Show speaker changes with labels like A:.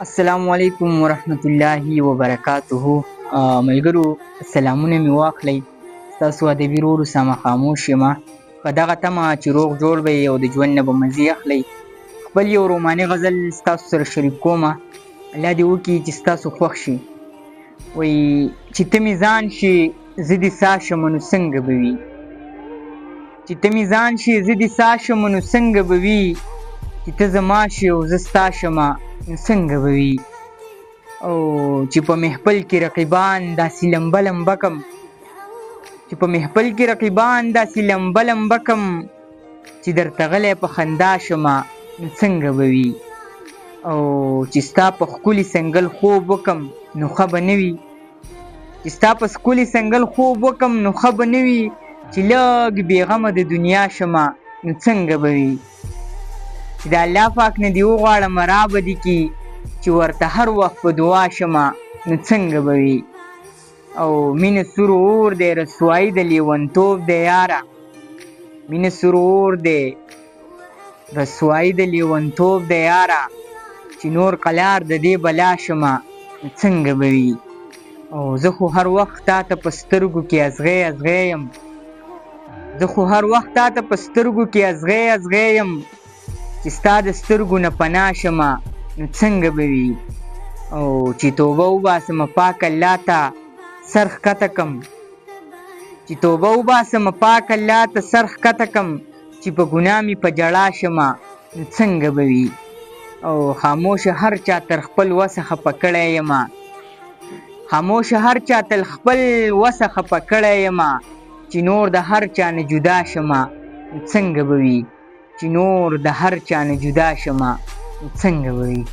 A: السلام علیکم ورحمت الله وبرکاته. ملګرو سلامونه مې واخلئ. ستاسو ادبي ورور اسامه خاموش یم. په دغه تمه چې روغ جوړ به یې او د ژوند نه به مزې اخلئ. خپل یو روماني غزل ستاسو سره شریک کومه. الله دې وکړي چې ستاسو خوښ شي. وایي چې ته مې ځان شي زه دې سا شم نو څنګه به وي، چې ته مې ځان شي زه دې سا شم نو څنګه به وي، چې ته زما شي او زه ستا شمه نو څنګه به وي. او چې په محفل کې رقیبان داسې لمبه لمبه کم، چې په محفل کې رقیبان داسې لمبه لمبه کم، چې درته غلی په خندا شمه نو څنګه به وي. او چې ستا په ښکلي سنګل خوب وکم نو ښه به نه وي، چې ستا په ښکلي سنګل خوب وکم نو ښه به نه وي، چې لږ بېغمه د دنیا شمه نو څنګه به وي. چې د الله پاک نه دې وغواړم را به دې کي، چې ورته هر وخت په دعا شمه نو څنګه به وي. او مینه سور اور دی رسوایي د لیونتوب دی یاره، مینه سور اور دی رسوایي د لیونتوب دی یاره، چې نور قلار د دې بلا شمه نو څنګه به وي. او زه خو هر وخت تا ته په سترګو کې ازغی ازغی یم، زه خو هر وخت تا ته په سترګو کې ازغی ازغی یم، چې ستا د سترګو نه پناه شمه نو څنګه به وي. او چې توبه وباسمه پاک الله ته سر ښکته کم، چې توبه وباسمه پاک الله ته سر ښکته کم، چې په ګناه مې په ژړا شمه نو څنګه به وي. او خاموشه هر چا تر خپل وسه خفه کړی یمه، خاموشه هر چا تر خپل وسه خفه کړی یمه، چې نور د هر چا نه جدا شمه نو څنګه به وي، چې نور د هر چا نه جدا شمه نو څنګه به وي.